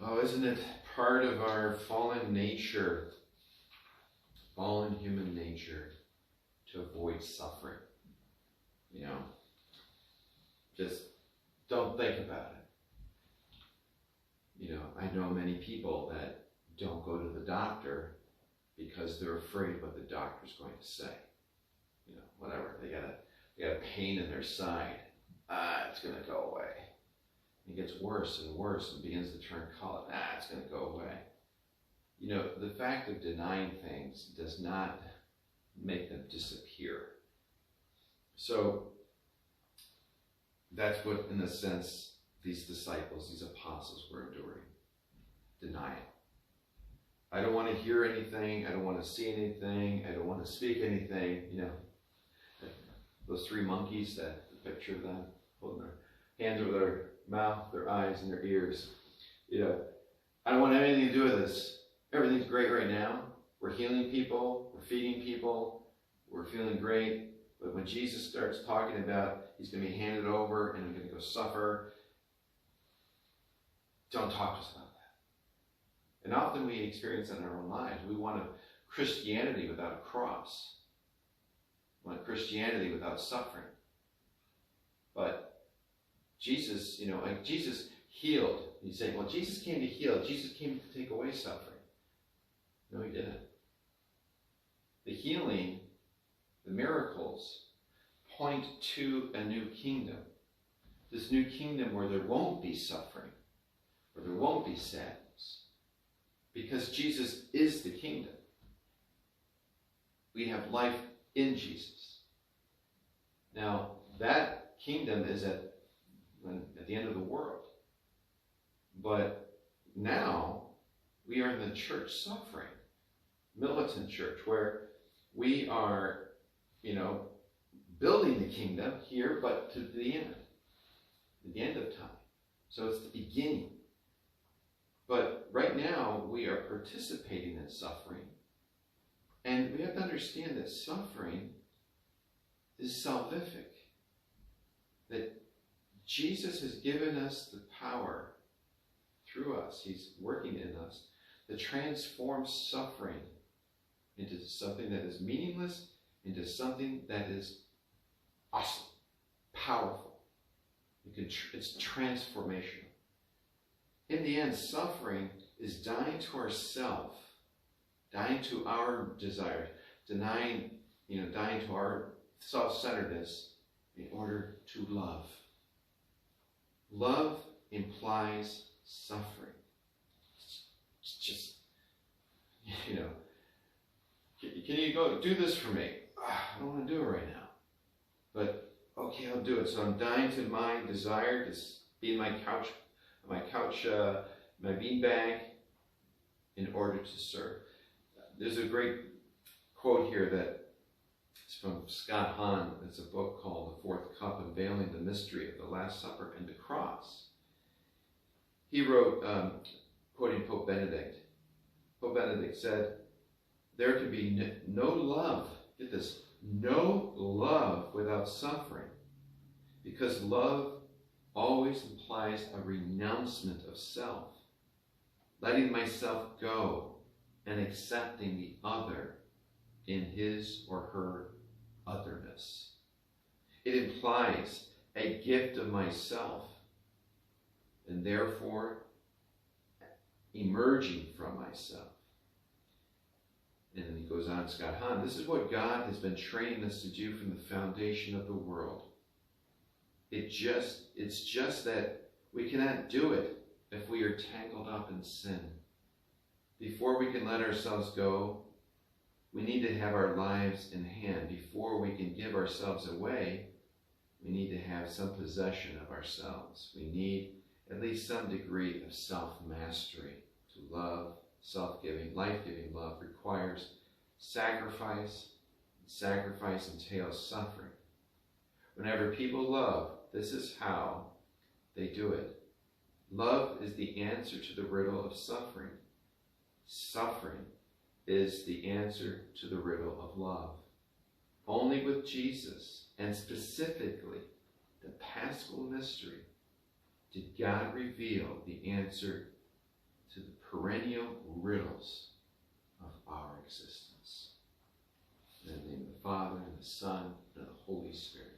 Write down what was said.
Oh, isn't it part of our fallen nature, fallen human nature, to avoid suffering? You know, just don't think about it. You know, I know many people that don't go to the doctor because they're afraid what the doctor's going to say. You know, whatever, they got a pain in their side. It's going to go away. It gets worse and worse and begins to turn color. It's going to go away. You know, the fact of denying things does not make them disappear. So that's what, in a sense, these disciples, these apostles were enduring. Denial. I don't want to hear anything. I don't want to see anything. I don't want to speak anything. You know, those three monkeys, that picture of them holding their hands over their mouth, their eyes, and their ears. You know, I don't want to have anything to do with this. Everything's great right now. We're healing people. We're feeding people. We're feeling great. But when Jesus starts talking about he's going to be handed over and we're going to go suffer, don't talk to us about that. And often we experience that in our own lives. We want a Christianity without a cross. We want Christianity without suffering. But Jesus, you know, like Jesus healed. You say, well, Jesus came to heal. Jesus came to take away suffering. No, he didn't. The healing, the miracles, point to a new kingdom. This new kingdom where there won't be suffering, where there won't be sadness. Because Jesus is the kingdom. We have life in Jesus. Now, that kingdom is at the end of the world. But now, we are in the church suffering, militant church, where we are, you know, building the kingdom here, but to the end of time. So it's the beginning. But right now, we are participating in suffering. And we have to understand that suffering is salvific. That Jesus has given us the power through us. He's working in us to transform suffering into something that is meaningless, into something that is awesome, powerful. It's transformational. In the end, suffering is dying to ourself, dying to our desires, dying to our self-centeredness in order to love. Love implies suffering. It's just, you know, can you go do this for me? I don't want to do it right now. But, okay, I'll do it. So I'm dying to my desire to be in my couch, my beanbag, in order to serve. There's a great quote here that is from Scott Hahn. It's a book called The Fourth Cup, Unveiling the Mystery of the Last Supper and the Cross. He wrote, quoting Pope Benedict, Pope Benedict said, there can be no love, get this, no love without suffering, because love always implies a renouncement of self, letting myself go and accepting the other in his or her otherness. It implies a gift of myself, and therefore emerging from myself. And then he goes on, Scott Hahn, this is what God has been training us to do from the foundation of the world. It's just that we cannot do it if we are tangled up in sin. Before we can let ourselves go, we need to have our lives in hand. Before we can give ourselves away, we need to have some possession of ourselves. We need at least some degree of self-mastery. To love, self-giving, life-giving love requires sacrifice. Sacrifice entails suffering. Whenever people love, this is how they do it. Love is the answer to the riddle of suffering. Suffering is the answer to the riddle of love. Only with Jesus, and specifically the Paschal mystery, did God reveal the answer perennial riddles of our existence. In the name of the Father, and the Son, and the Holy Spirit.